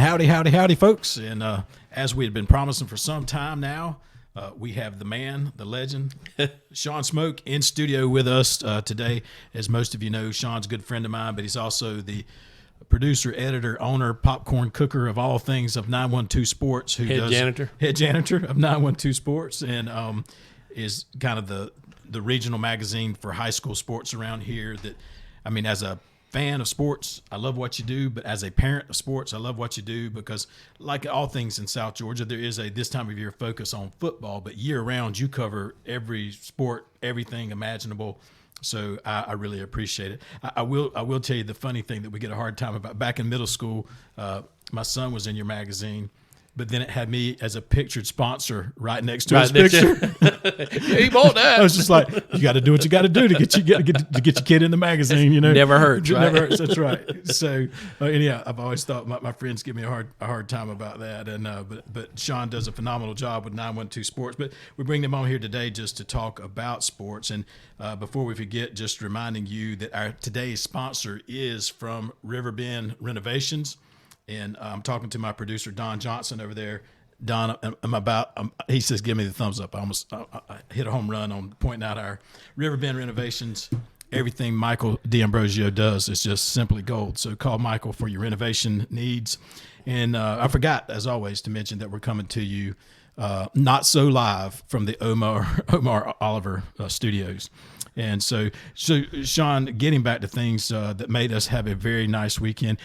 howdy, howdy, howdy, folks. And as we had been promising for some time now, we have the man, the legend, Shawn Smoak in studio with us today. As most of you know, Shawn's a good friend of mine, but he's also the producer, editor, owner, popcorn cooker of all things of 912 Sports. Head janitor of 912 Sports, and is kind of the regional magazine for high school sports around here. That, I mean, as a fan of sports, I love what you do, but as a parent of sports, I love what you do because, like all things in South Georgia, there is this time of year focus on football, but year round you cover every sport, everything imaginable. So I really appreciate it. I will tell you the funny thing that we get a hard time about. Back in middle school, my son was in your magazine, but then it had me as a pictured sponsor right next to his picture. He bought that. I was just like, you got to do what you got to do to get your kid in the magazine. You know, never hurts. Right? Never hurts. That's right. So, and yeah, I've always thought my friends give me a hard time about that. And but Shawn does a phenomenal job with 912 Sports. But we bring them on here today just to talk about sports. And before we forget, just reminding you that our today's sponsor is from Riverbend Renovations. And I'm talking to my producer, Don Johnson, over there. Don, he says, give me the thumbs up. I hit a home run on pointing out our Riverbend Renovations. Everything Michael D'Ambrosio does is just simply gold. So call Michael for your renovation needs. And I forgot, as always, to mention that we're coming to you not so live from the Omar Oliver studios. And so Shawn, getting back to things that made us have a very nice weekend,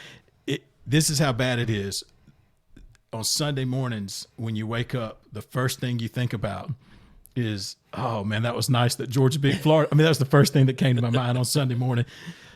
this is how bad it is. On Sunday mornings, when you wake up, the first thing you think about is, oh, man, that was nice that Georgia beat Florida. I mean, that was the first thing that came to my mind on Sunday morning.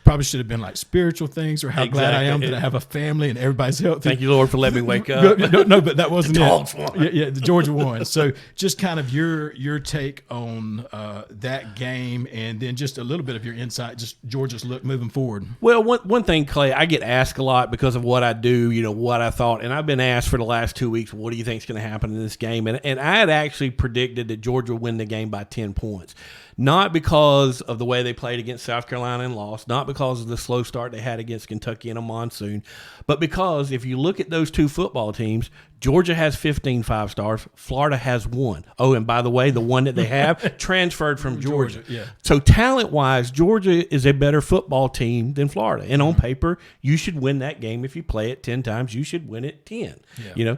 Probably should have been like spiritual things or how glad I am that I have a family and everybody's healthy. Thank you, Lord, for letting me wake up. No, but that wasn't the Dogs it. won. Yeah, the Georgia won. So just kind of your take on that game, and then just a little bit of your insight, just Georgia's look moving forward. Well, one thing, Clay, I get asked a lot because of what I do, what I thought, and I've been asked for the last 2 weeks, what do you think is going to happen in this game? And I had actually predicted that Georgia would win the game by 10 points. Not because of the way they played against South Carolina and lost, not because of the slow start they had against Kentucky in a monsoon, but because if you look at those two football teams, Georgia has 15 5-stars, Florida has 1. Oh, and by the way, the one that they have transferred from Georgia. Yeah. So talent-wise, Georgia is a better football team than Florida. And on paper, you should win that game. If you play it 10 times, you should win it 10. Yeah.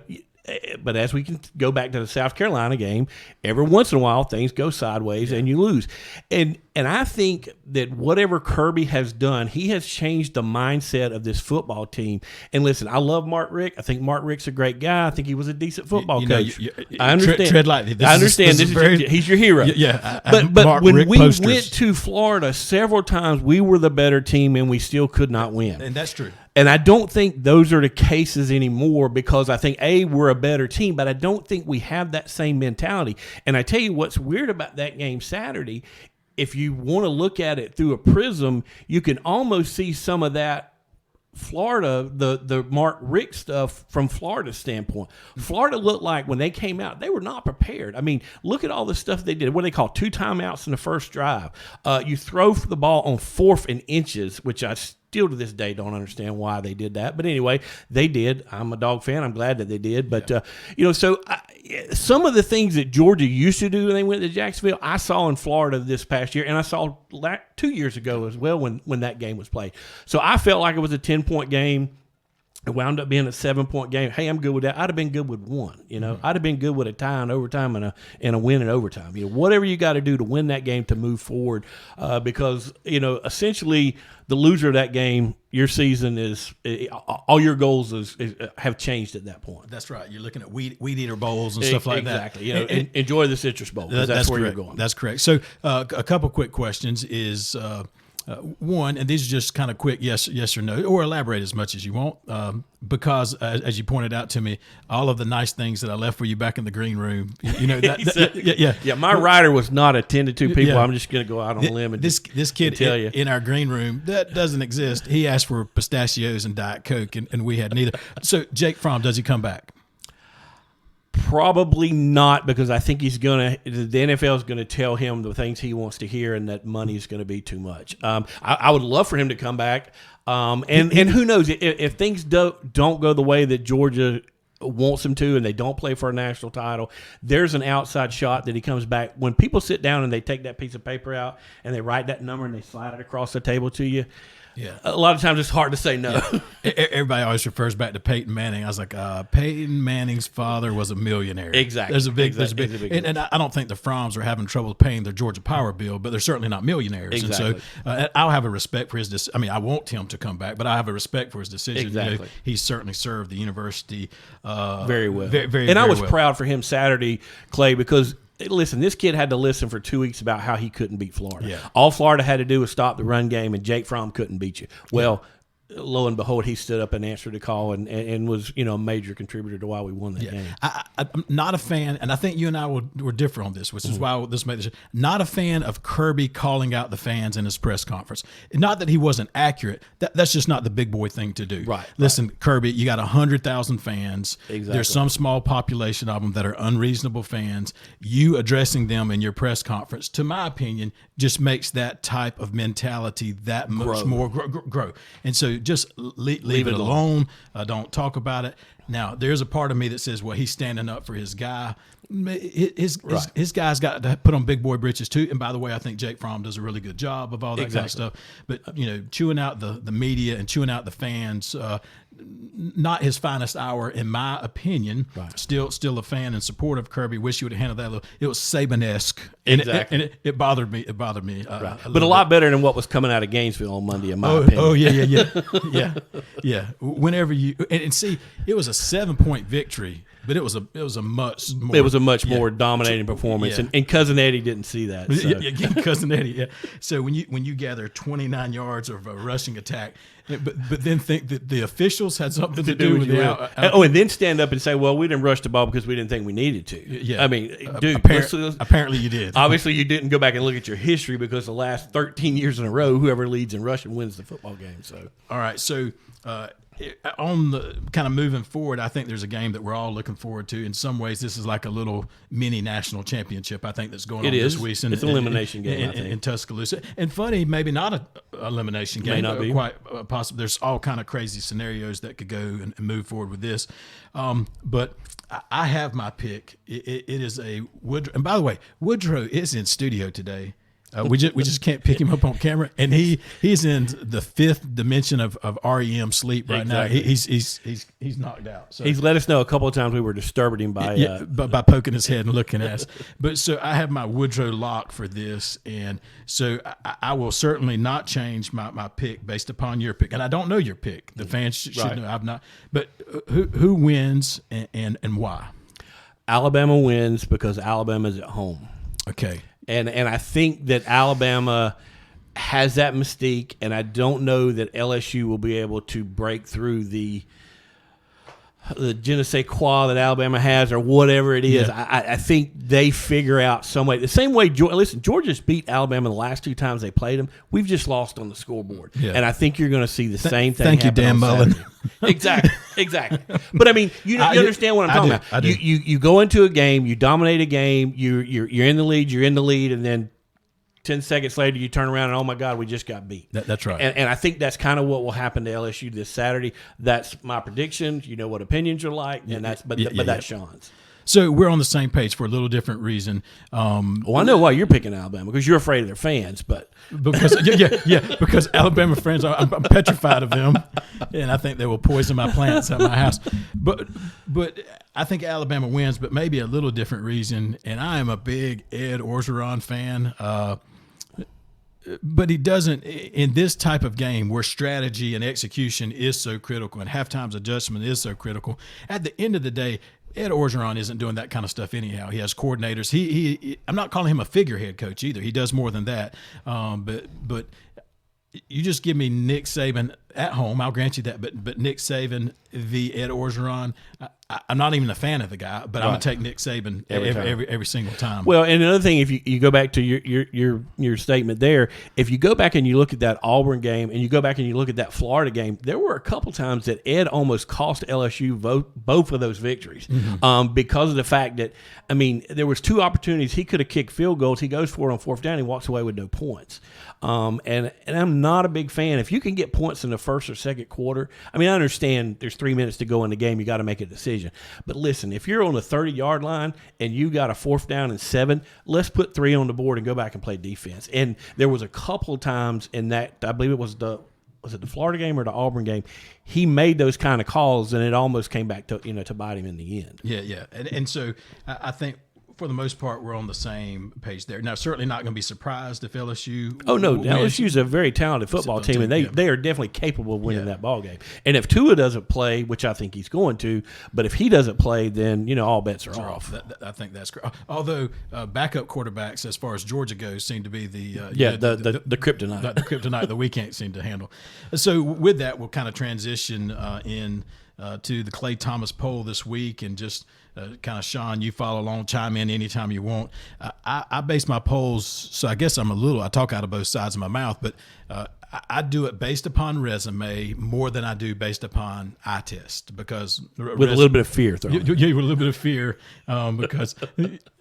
But as we can go back to the South Carolina game, every once in a while things go sideways and you lose. And I think that whatever Kirby has done, he has changed the mindset of this football team. And listen, I love Mark Richt. I think Mark Richt's a great guy. I think he was a decent football coach. I understand. Tread lightly. I understand. He's your hero. Yeah. But when we went to Florida several times, we were the better team and we still could not win. And that's true. And I don't think those are the cases anymore because I think, we're a better team, but I don't think we have that same mentality. And I tell you what's weird about that game Saturday, if you want to look at it through a prism, you can almost see some of that Florida, the Mark Richt stuff from Florida's standpoint. Florida looked like when they came out, they were not prepared. I mean, look at all the stuff they did. What do they call 2 timeouts in the first drive? You throw the ball on 4th and inches, which I still to this day don't understand why they did that. But anyway, they did. I'm a dog fan. I'm glad that they did. But, some of the things that Georgia used to do when they went to Jacksonville, I saw in Florida this past year, and I saw 2 years ago as well when that game was played. So I felt like it was a 10-point game. It wound up being a 7-point game. Hey, I'm good with that. I'd have been good with 1. I'd have been good with a tie in overtime and a win in overtime. Whatever you got to do to win that game to move forward, because essentially the loser of that game, your season is all your goals have changed at that point. That's right. You're looking at weed eater bowls and stuff like that. Exactly. Enjoy the Citrus Bowl. That's where correct. You're going. That's correct. So a couple quick questions is. One, and these are just kind of quick yes or no, or elaborate as much as you want, because as you pointed out to me, all of the nice things that I left for you back in the green room, Yeah, my rider was not attended to, people. Yeah. I'm just going to go out on a limb and this kid tell you. In our green room, that doesn't exist. He asked for pistachios and Diet Coke, and we had neither. So Jake Fromm, does he come back? Probably not, because I think the NFL is gonna tell him the things he wants to hear, and that money is going to be too much. I would love for him to come back, and who knows if things don't go the way that Georgia wants him to, and they don't play for a national title, there's an outside shot that he comes back. When people sit down and they take that piece of paper out and they write that number and they slide it across the table to you. Yeah, a lot of times it's hard to say no. Yeah. Everybody always refers back to Peyton Manning. I was like, Peyton Manning's father was a millionaire. Exactly. There's a big and I don't think the Froms are having trouble paying their Georgia Power bill, but they're certainly not millionaires. Exactly. And so I'll have a respect for his. I mean, I want him to come back, but I have a respect for his decision. Exactly. You know, he certainly served the university very well. Very, I was well. proud for him Saturday, Clay, because. Listen, this kid had to listen for 2 weeks about how he couldn't beat Florida. Yeah. All Florida had to do was stop the run game, and Jake Fromm couldn't beat you. Well, lo and behold, he stood up and answered the call and was a major contributor to why we won that game. I'm not a fan, and I think you and I were different on this, which is why this made this. Not a fan of Kirby calling out the fans in his press conference. Not that he wasn't accurate. That's just not the big boy thing to do. Right. Listen, Kirby, you got 100,000 fans. Exactly. There's some small population of them that are unreasonable fans. You addressing them in your press conference, to my opinion, just makes that type of mentality that much more grow. And so just leave it alone. Don't talk about it. Now, there's a part of me that says, well, he's standing up for his guy. His guy's got to put on big boy britches too. And by the way, I think Jake Fromm does a really good job of all that kind of stuff. But, chewing out the media and chewing out the fans, not his finest hour, in my opinion. Right. Still a fan and supporter of Kirby. Wish you would have handled that a little. It was Saban-esque. Exactly. And it bothered me. It bothered me. Right. But a lot better than what was coming out of Gainesville on Monday, in my opinion. Oh, yeah. Whenever you and see, it was a 7-point victory, but it was a much more dominating performance, and Cousin Eddie didn't see that. So. Yeah, Cousin Eddie. Yeah. So when you gather 29 yards of a rushing attack, but then think that the officials had something to do with it. And then stand up and say, well, we didn't rush the ball because we didn't think we needed to. Yeah. I mean, dude. Apparently you did. Obviously you didn't go back and look at your history, because the last 13 years in a row, whoever leads in rushing wins the football game. So all right. So on the kind of moving forward, I think there's a game that we're all looking forward to. In some ways, this is like a little mini national championship, I think, that's going on this week. It's an elimination game, I think. In Tuscaloosa. And funny, maybe not an elimination game. May not be. Quite possible. There's all kind of crazy scenarios that could go and move forward with this. But I have my pick. It is a Woodrow. And by the way, Woodrow is in studio today. We just can't pick him up on camera, and he's in the fifth dimension of REM sleep right now. He's knocked out. So he's let us know a couple of times we were disturbing him by poking his head and looking at us. But so I have my Woodrow lock for this, and so I will certainly not change my pick based upon your pick, and I don't know your pick. The fans should know I've not. But who wins and why? Alabama wins because Alabama's at home. Okay. And I think that Alabama has that mystique, and I don't know that LSU will be able to break through the je ne sais quoi that Alabama has, or whatever it is. Yeah. I think they figure out some way. The same way, Georgia's beat Alabama the last 2 times they played them. We've just lost on the scoreboard. Yeah. And I think you're going to see the same thing happen. Thank you, Dan Mullen. Exactly. But I mean, you understand what I'm talking about. I do. You go into a game, you dominate a game, you're in the lead, and then 10 seconds later, you turn around and, oh, my God, we just got beat. That's right. And I think that's kind of what will happen to LSU this Saturday. That's my prediction. You know what opinions are like, and that's Shawn's. So we're on the same page for a little different reason. Well, I know why you're picking Alabama, because you're afraid of their fans, but because Alabama fans, I'm petrified of them, and I think they will poison my plants at my house. But I think Alabama wins, but maybe a little different reason. And I am a big Ed Orgeron fan. But he doesn't, in this type of game where strategy and execution is so critical and halftime's adjustment is so critical, at the end of the day, Ed Orgeron isn't doing that kind of stuff anyhow. He has coordinators. He I'm not calling him a figurehead coach either. He does more than that. But you just give me Nick Saban at home. I'll grant you that. But Nick Saban v. Ed Orgeron, I'm not even a fan of the guy, but I'm going to take Nick Saban every single time. Well, and another thing, if you go back to your statement there, if you go back and you look at that Auburn game and you go back and you look at that Florida game, there were a couple times that Ed almost cost LSU both of those victories because of the fact that, I mean, there was 2 opportunities. He could have kicked field goals. He goes for it on 4th down. He walks away with no points. And I'm not a big fan. If you can get points in the first or second quarter, I mean, I understand there's 3 minutes to go in the game. You got to make a decision. But listen, if you're on the 30-yard line and you got a 4th down and 7, let's put 3 on the board and go back and play defense. And there was a couple times in that, I believe it was the Florida game or the Auburn game, he made those kind of calls, and it almost came back to to bite him in the end. Yeah. And so I think for the most part, we're on the same page there. Now, certainly not going to be surprised if LSU. Oh no, LSU's a very talented football team, and they are definitely capable of winning that ball game. And if Tua doesn't play, which I think he's going to, but if he doesn't play, then all bets are off. I think that's correct. Although backup quarterbacks, as far as Georgia goes, seem to be the kryptonite, the kryptonite that we can't seem to handle. So with that, we'll kind of transition in to the Clay Thomas poll this week, and just kind of, Shawn, you follow along, chime in anytime you want. I base my polls, so I guess I talk out of both sides of my mouth, but I do it based upon resume more than I do based upon eye test, because with a little bit of fear. Yeah, with a little bit of fear, because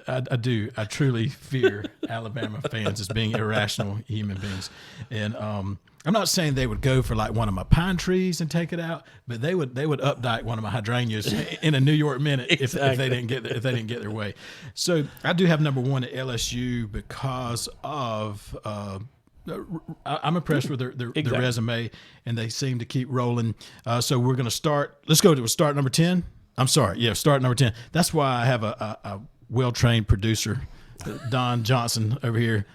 I truly fear Alabama fans as being irrational human beings, and I'm not saying they would go for like one of my pine trees and take it out, but they would updike one of my hydrangeas in a New York minute if they didn't get their way. So I do have number 1 at LSU because of I'm impressed with their resume, and they seem to keep rolling. So we're going to start. Let's go to start number 10. I'm sorry, start number 10. That's why I have a well-trained producer, Don Johnson, over here.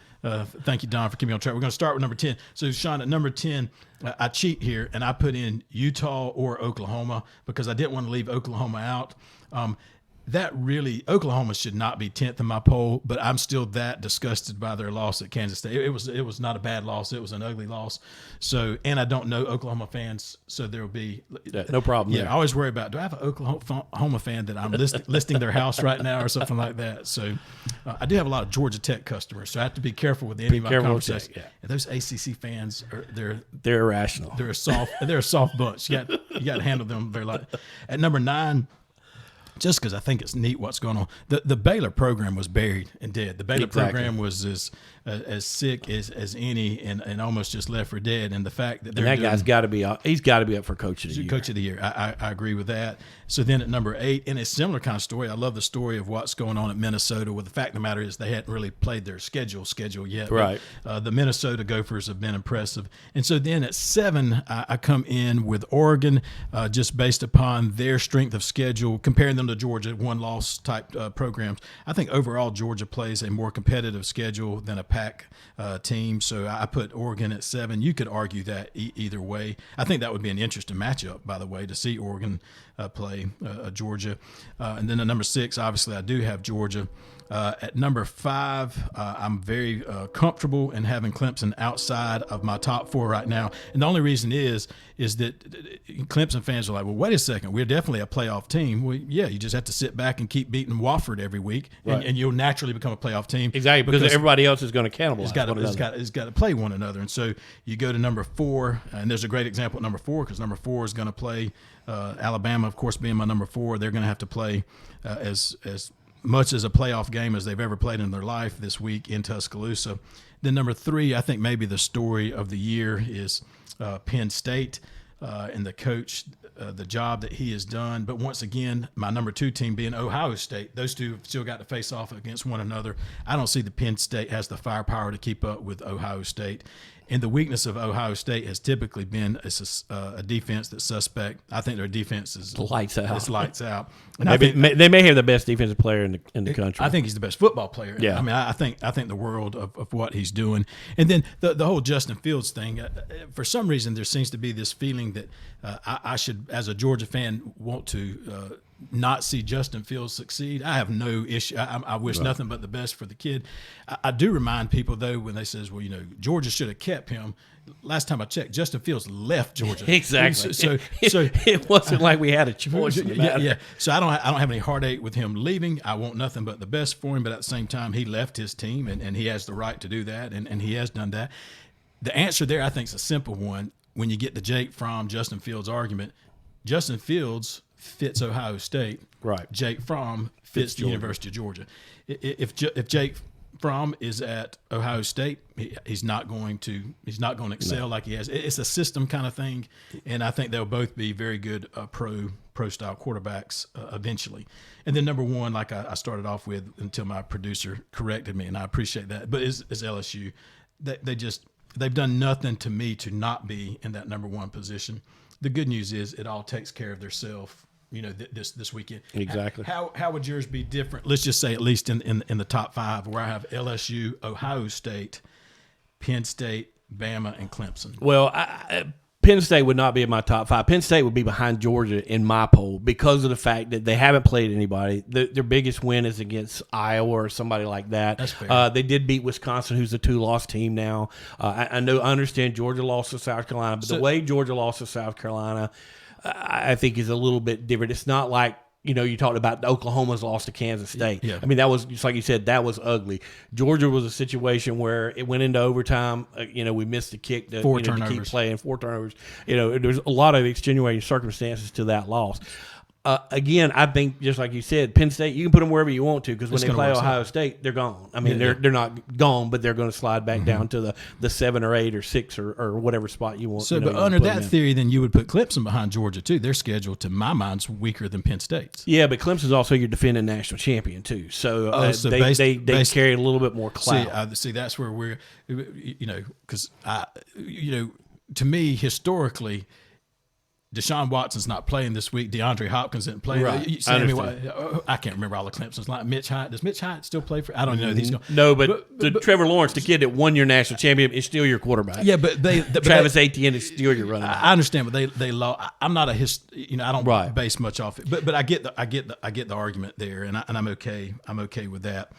Thank you, Don, for keeping me on track. We're going to start with number 10. So, Shawn, at number 10, I cheat here, and I put in Utah or Oklahoma because I didn't want to leave Oklahoma out. Oklahoma should not be 10th in my poll, but I'm still that disgusted by their loss at Kansas State. It was not a bad loss. It was an ugly loss. So, and I don't know Oklahoma fans, so there will be no problem. Yeah, I always worry about, do I have an Oklahoma fan that I'm listing their house right now or something like that? So, I do have a lot of Georgia Tech customers, so I have to be careful with any of my conversations. Yeah. And those ACC fans they're irrational. They're a soft bunch. You got to handle them very lightly. At number 9. Just because I think it's neat what's going on. The Baylor program was buried and dead. The Baylor program was as sick as any, and almost just left for dead. And the fact that guy's got to be he's got to be up for coach of the year. Coach of the year. I agree with that. So then at number 8, in a similar kind of story, I love the story of what's going on at Minnesota. Well, the fact of the matter is they hadn't really played their schedule yet. Right. The Minnesota Gophers have been impressive. And so then at 7, I come in with Oregon, just based upon their strength of schedule, comparing them to Georgia, one-loss type programs. I think overall Georgia plays a more competitive schedule than a Pac team, so I put Oregon at 7. You could argue that either way. I think that would be an interesting matchup, by the way, to see Oregon play Georgia. And then at number 6, obviously I do have Georgia. At number 5, I'm very comfortable in having Clemson outside of my top 4 right now. And the only reason is that Clemson fans are like, well, wait a second, we're definitely a playoff team. Well, yeah, you just have to sit back and keep beating Wofford every week, and you'll naturally become a playoff team. Exactly, because everybody else is going to cannibalize. It's got to play one another. And so you go to number 4, and there's a great example at number 4, because number 4 is going to play Alabama, of course, being my number 4. They're going to have to play as much as a playoff game as they've ever played in their life this week in Tuscaloosa. Then number 3, I think maybe the story of the year is Penn State and the coach, the job that he has done. But once again, my number 2 team being Ohio State. Those two have still got to face off against one another. I don't see the Penn State has the firepower to keep up with Ohio State. And the weakness of Ohio State has typically been a defense that's suspect. I think their defense is lights out. It's lights out. And they may have the best defensive player in the country. I think he's the best football player. Yeah. I mean, I think the world of what he's doing. And then the whole Justin Fields thing. For some reason, there seems to be this feeling that I should, as a Georgia fan, want to not see Justin Fields succeed. I have no issue. I wish nothing but the best for the kid. I do remind people, though, when they says, well, Georgia should have kept him. Last time I checked, Justin Fields left Georgia. Exactly. So it wasn't like we had a choice. Yeah. So I don't have any heartache with him leaving. I want nothing but the best for him. But at the same time, he left his team, and he has the right to do that, and he has done that. The answer there, I think, is a simple one. When you get the Jake Fromm, Justin Fields argument, Justin Fields fits Ohio State. Right. Jake Fromm fits the University of Georgia. If Jake Fromm is at Ohio State, he's not going to excel like he has. It's a system kind of thing, and I think they'll both be very good pro style quarterbacks eventually. And then number one, like I started off with until my producer corrected me, and I appreciate that. But is LSU. They've done nothing to me to not be in that number one position. The good news is it all takes care of themselves, this weekend. Exactly. How would yours be different? Let's just say at least in the top five, where I have LSU, Ohio State, Penn State, Bama, and Clemson. Well, Penn State would not be in my top five. Penn State would be behind Georgia in my poll because of the fact that they haven't played anybody. Their biggest win is against Iowa or somebody like that. That's fair. They did beat Wisconsin, who's a 2-loss team now. I understand Georgia lost to South Carolina, but the way Georgia lost to South Carolina, I think is a little bit different. It's not like, you talked about Oklahoma's lost to Kansas State. Yeah. I mean, that was, just like you said, that was ugly. Georgia was a situation where it went into overtime. We missed the kick to keep playing, 4 turnovers. There's a lot of extenuating circumstances to that loss. Again, I think, just like you said, Penn State, you can put them wherever you want to, because when they play Ohio State, they're gone. I mean, they're not gone, but they're going to slide back down to the 7 or 8 or 6 or whatever spot you want. So, but under that theory, then you would put Clemson behind Georgia, too. Their schedule, to my mind, is weaker than Penn State's. Yeah, but Clemson's also your defending national champion, too. So, they carry a little bit more clout. See, that's where we're, because, to me, historically, Deshaun Watson's not playing this week. DeAndre Hopkins didn't play. Right. I can't remember all the Clemson's. Like Mitch Hyatt. Does Mitch Hyatt still play for? I don't know. These guys. No, but Trevor Lawrence, the kid that won your national championship, is still your quarterback. Yeah, but Travis Etienne is still your running back. I understand, but they lost. I'm not I don't base much off it. But I get the argument there, and I'm okay. I'm okay with that.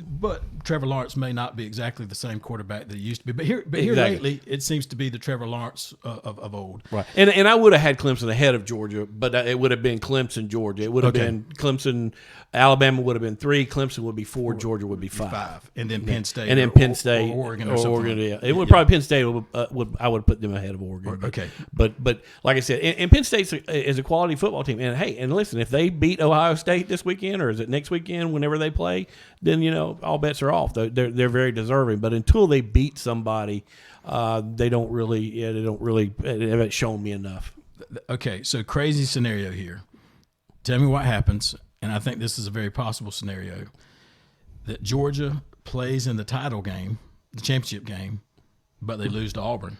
But Trevor Lawrence may not be exactly the same quarterback that he used to be. But here lately, it seems to be the Trevor Lawrence of old. Right. And I would have had Clemson ahead of Georgia, but it would have been Clemson, Georgia. It would have been Clemson, Alabama would have been 3, Clemson would be 4, Georgia would be 5. And then Penn State. And then Penn State. Or Oregon or something. Oregon, yeah. It would probably Penn State, I would put them ahead of Oregon. Okay. But like I said, and Penn State is a quality football team. And hey, and listen, if they beat Ohio State this weekend, or is it next weekend, whenever they play, then, all bets are off. They're very deserving. But until they beat somebody, they haven't shown me enough. Okay, so crazy scenario here. Tell me what happens, and I think this is a very possible scenario, that Georgia plays in the title game, the championship game, but they lose to Auburn.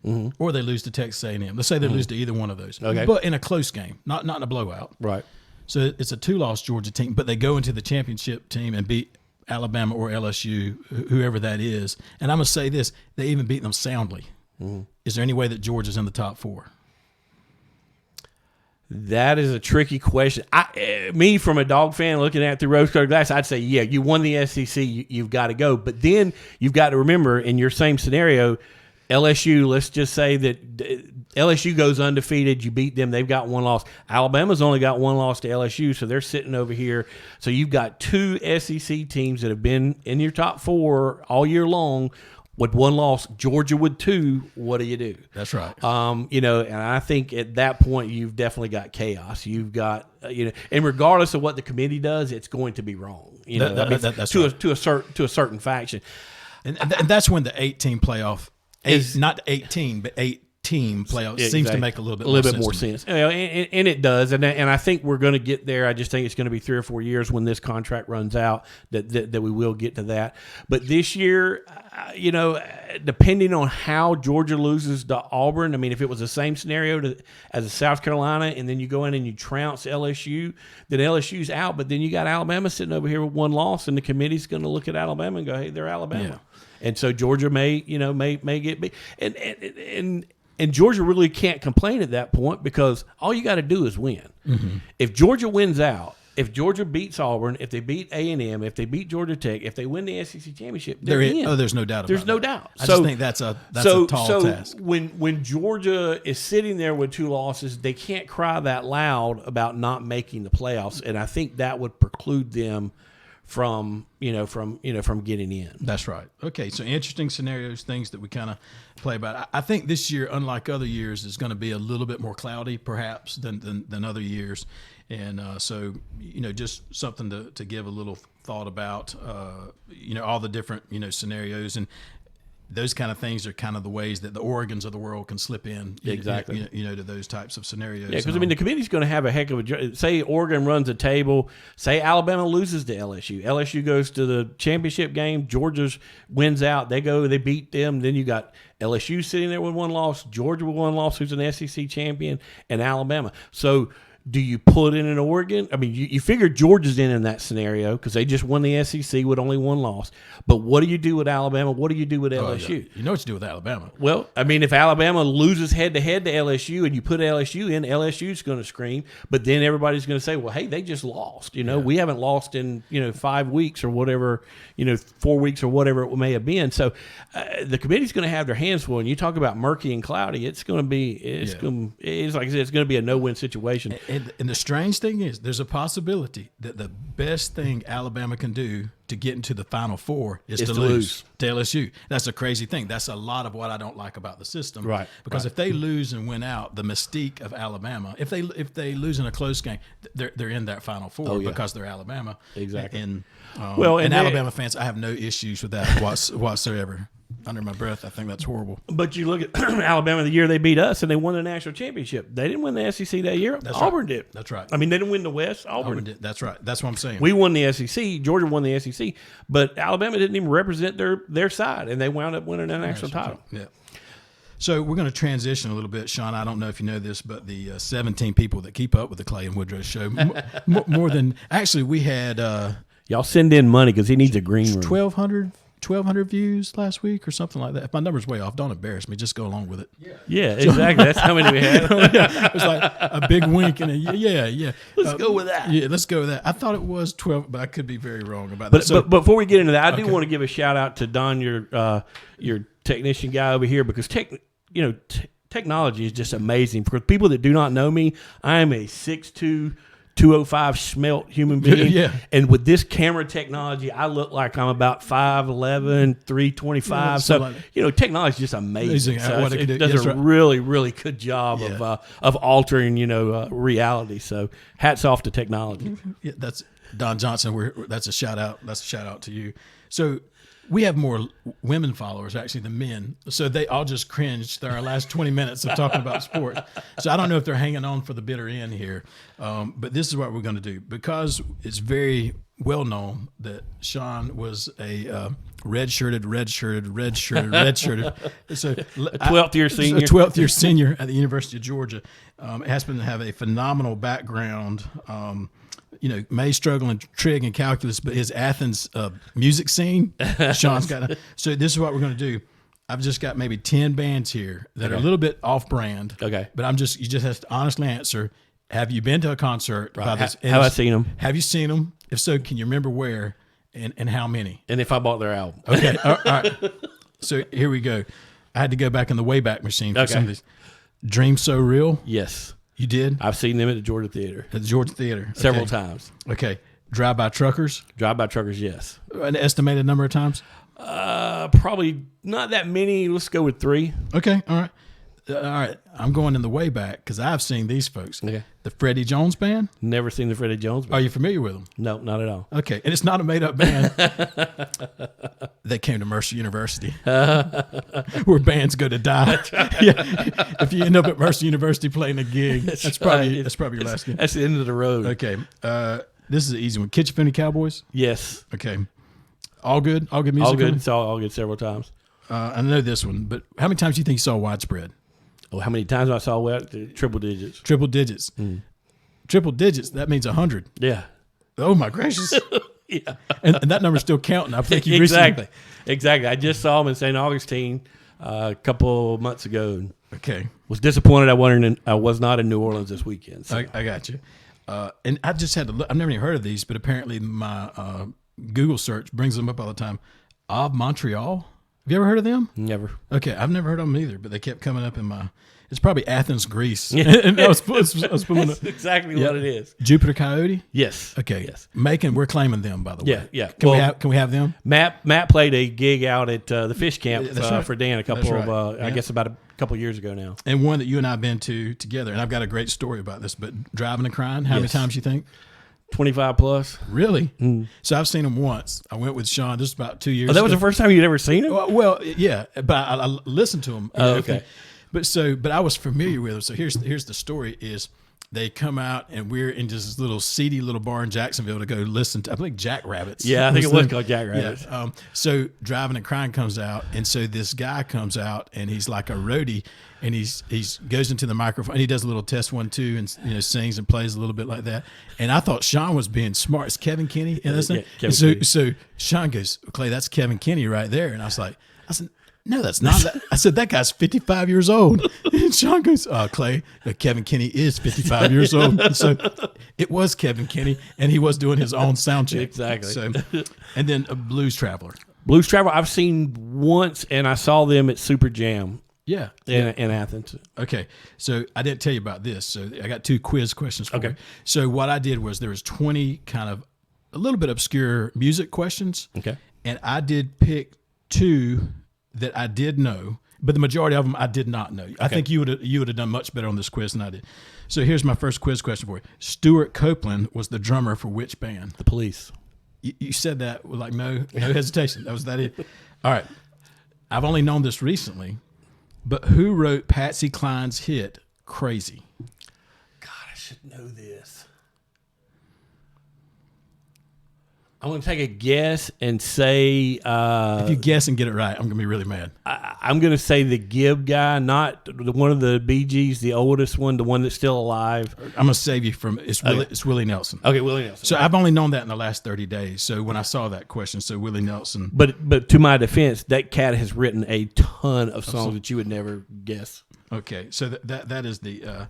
Mm-hmm. Or they lose to Texas A&M. Let's say they lose to either one of those. Okay. But in a close game, not in a blowout. Right. So it's a 2-loss Georgia team, but they go into the championship team and beat Alabama or LSU, whoever that is. And I'm going to say this, they even beat them soundly. Mm-hmm. Is there any way that Georgia's in the top 4? That is a tricky question. Me, from a dog fan looking at it through rose-colored glass, I'd say, yeah, you won the SEC, you've got to go. But then you've got to remember, in your same scenario, LSU, let's just say that LSU goes undefeated. You beat them. They've got 1 loss. Alabama's only got 1 loss to LSU, so they're sitting over here. So you've got 2 SEC teams that have been in your top 4 all year long with 1 loss. Georgia with 2. What do you do? That's right. And I think at that point you've definitely got chaos. You've got, and regardless of what the committee does, it's going to be wrong. That's to right. to a certain faction. And that's when the 8-team playoff is not 18, but 8-team playoff seems to make a little bit more sense. And it does. And I think we're going to get there. I just think it's going to be 3 or 4 years when this contract runs out that we will get to that. But this year, depending on how Georgia loses to Auburn, I mean, if it was the same scenario as a South Carolina, and then you go in and you trounce LSU, then LSU's out. But then you got Alabama sitting over here with 1 loss, and the committee's going to look at Alabama and go, "Hey, they're Alabama." Yeah. And so Georgia may get beat. And And Georgia really can't complain at that point because all you got to do is win. Mm-hmm. If Georgia wins out, if Georgia beats Auburn, if they beat A&M, if they beat Georgia Tech, if they win the SEC championship, they're in. Oh, there's no doubt about There's no that. doubt. I just think that's a tall task. When Georgia is sitting there with 2 losses, they can't cry that loud about not making the playoffs, and I think that would preclude them from getting in. That's right. Okay, so interesting scenarios, things that we kind of play about. I think this year, unlike other years, is going to be a little bit more cloudy, perhaps, than other years, and so just something to give a little thought about. All the different scenarios, and those kind of things are kind of the ways that the Oregons of the world can slip in, exactly. To those types of scenarios. Yeah, because the committee's going to have a heck of a. Say Oregon runs a table. Say Alabama loses to LSU. LSU goes to the championship game. Georgia wins out. They beat them. Then you got LSU sitting there with 1 loss. Georgia with 1 loss, who's an SEC champion, and Alabama. So. Do you put in an Oregon? I mean, you figure Georgia's in that scenario because they just won the SEC with only 1 loss. But what do you do with Alabama? What do you do with LSU? You know what you do with Alabama. Well, I mean, if Alabama loses head-to-head to LSU and you put LSU in, LSU's going to scream. But then everybody's going to say, well, hey, they just lost. We haven't lost in 5 weeks or whatever, 4 weeks or whatever it may have been. So the committee's going to have their hands full. And you talk about murky and cloudy, it's going to be it's like I said, it's going to be a no-win situation. And the strange thing is, there's a possibility that the best thing Alabama can do to get into the Final Four is to lose to LSU. That's a crazy thing. That's a lot of what I don't like about the system. Right. Because if they lose and win out, the mystique of Alabama, if they lose in a close game, they're in that Final Four because they're Alabama. Exactly. And and Alabama fans, I have no issues with that whatsoever. Under my breath, I think that's horrible. But you look at Alabama the year they beat us and they won the national championship. They didn't win the SEC that year. Auburn did. That's right. I mean, they didn't win the West. Auburn did. That's right. That's what I'm saying. We won the SEC. Georgia won the SEC. But Alabama didn't even represent their side, and they wound up winning the national title. Yeah. So we're going to transition a little bit, Shawn. I don't know if you know this, but the 17 people that keep up with the Clay and Woodrow show, more than – actually, we had y'all send in money because he needs a green room. 1,200 views last week or something like that. If my number's way off, don't embarrass me. Just go along with it. Yeah, exactly. That's how many we had. It was like a big wink and a yeah. Let's go with that. Yeah, let's go with that. I thought it was 12, but I could be very wrong about that. But so, before we get into that, I do want to give a shout out to Don, your technician guy over here, because technology is just amazing. For people that do not know me, I am a 6'2", 205 smelt human being. Yeah. And with this camera technology, I look like I'm about 5'11", 325. Yeah, so, like, technology is just amazing. So what it does a really, really good job of altering, reality. So hats off to technology. Yeah, that's Don Johnson. That's a shout out. That's a shout out to you. So we have more women followers actually than men, so they all just cringed through our last 20 minutes of talking about sports. So I don't know if they're hanging on for the bitter end here, but this is what we're going to do, because it's very well known that Shawn was a redshirted. So 12th year senior. 12th year senior at the University of Georgia. Happened to have a phenomenal background. May struggle in trig and calculus, but his Athens music scene, Shawn's got. So this is what we're going to do. I've just got maybe 10 bands here that are a little bit off brand. Okay. But you just have to honestly answer, have you been to a concert? Right. Have I seen them? Have you seen them? If so, can you remember where and how many? And if I bought their album. Okay. All right. So here we go. I had to go back in the Wayback Machine for some of these. Dream So Real? Yes. You did? I've seen them at the Georgia Theater. At the Georgia Theater. Several times. Okay. Drive-By Truckers? Drive-By Truckers, yes. An estimated number of times? Probably not that many. Let's go with 3. Okay. All right. I'm going in the way back because I've seen these folks. Okay. The Freddie Jones Band? Never seen the Freddie Jones Band. Are you familiar with them? No, not at all. Okay. And it's not a made-up band. They came to Mercer University where bands go to die. Yeah. If you end up at Mercer University playing a gig, that's probably your last gig. That's the end of the road. Okay. This is an easy one. Kitchen Cowboys? Yes. Okay. All good? All good music? All good. Saw all good several times. I know this one, but how many times do you think you saw Widespread? Oh, how many times I saw triple digits? Triple digits. Mm. Triple digits, that means 100. Yeah. Oh, my gracious. Yeah. And that number's still counting. I think you Exactly. I just saw him in St. Augustine a couple months ago. Okay. Was disappointed I was not in New Orleans this weekend. So. I got you. And I just had to look. I've never even heard of these, but apparently my Google search brings them up all the time. Of Montreal. Have you ever heard of them? Never. Okay, I've never heard of them either, but they kept coming up in my. It's probably Athens, Greece. And I was pulling That's exactly what it is. Jupiter Coyote. Yes. Okay. Yes. Macon. We're claiming them, by the way. Yeah. Can we have them? Matt played a gig out at the fish camp right. for Dan a couple That's of right. I guess about a couple years ago now. And one that you and I have been to together, and I've got a great story about this. But driving and crying, how many times you think? 25 plus. Really? So I've seen him once. I went with Shawn. This was about 2 years. Oh, that was ago. the first time you'd ever seen him? Well, yeah, but I listened to him. Oh, okay. But I was familiar with him. So here's the story: is they come out and we're in just this little seedy little bar in Jacksonville to go listen to, I think, Jackrabbits. Yeah, I think it was called Jackrabbits. Yeah. So Driving and Crying comes out, and so this guy comes out, and he's like a roadie, and he's goes into the microphone, and he does a little test 1 2, and sings and plays a little bit like that. And I thought Shawn was being smart. It's Kevin Kenny, and so Shawn goes, Clay, that's Kevin Kenny right there, and I said, no, that's not that. I said, that guy's 55 years old. And Shawn goes, Clay, Kevin Kenny is 55 years old. And so it was Kevin Kenny, and he was doing his own sound check. Exactly. So, and then a Blues Traveler. Blues Traveler, I've seen once, and I saw them at Super Jam. Yeah. In Athens. Okay. So I didn't tell you about this. So I got 2 quiz questions for you. So what I did was there was 20 kind of a little bit obscure music questions. Okay. And I did pick 2 that I did know, but the majority of them I did not know. I think you would have done much better on this quiz than I did. So here's my first quiz question for you. Stuart Copeland was the drummer for which band? The Police. You said that with like no hesitation. That was that it. All right. I've only known this recently, but who wrote Patsy Cline's hit "Crazy"? God, I should know this. I'm going to take a guess and say... if you guess and get it right, I'm going to be really mad. I'm going to say the Gibb guy, not one of the Bee Gees, the oldest one, the one that's still alive. I'm going to save you from it's Willie Nelson. Okay, Willie Nelson. So I've only known that in the last 30 days. So when I saw that question, so Willie Nelson. But to my defense, that cat has written a ton of songs that you would never guess. Okay, so that is the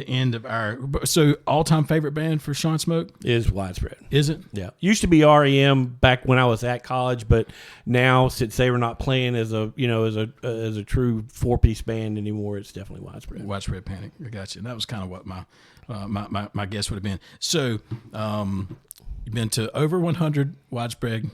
end of our. So all-time favorite band for Shawn Smoak Is Widespread. Is it? Yeah, used to be REM back when I was at college, but now since they were not playing as a true 4-piece band anymore, it's definitely Widespread. Widespread Panic. I got you. And that was kind of what my guess would have been. So you've been to over 100 Widespread.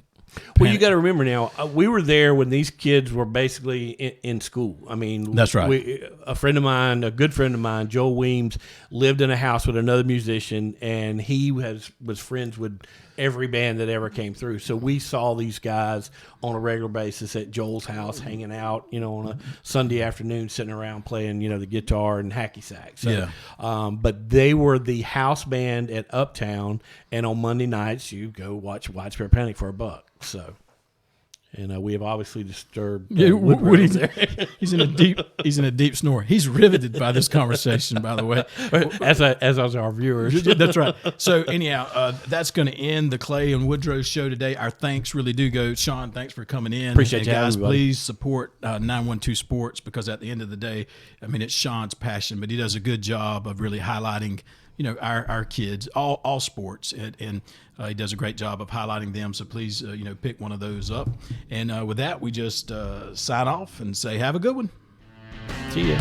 Well, you got to remember now, we were there when these kids were basically in school. I mean, that's right. A good friend of mine, Joel Weems, lived in a house with another musician, and he was friends with every band that ever came through. So we saw these guys on a regular basis at Joel's house, hanging out, on a Sunday afternoon, sitting around playing, the guitar and hacky sack. So, yeah. But they were the house band at Uptown, and on Monday nights you go watch Widespread Panic for $1. So, and we have obviously disturbed. Woody, he's in a deep snore. He's riveted by this conversation, by the way. As our viewers. That's right. So anyhow, that's going to end the Clay and Woodrow show today. Our thanks really do go. Shawn, thanks for coming in. Appreciate you, guys. everybody. Please support 912 Sports, because at the end of the day, I mean, it's Shawn's passion, but he does a good job of really highlighting our kids, all sports, and he does a great job of highlighting them. So please, pick one of those up. And with that, we just sign off and say, have a good one. See ya.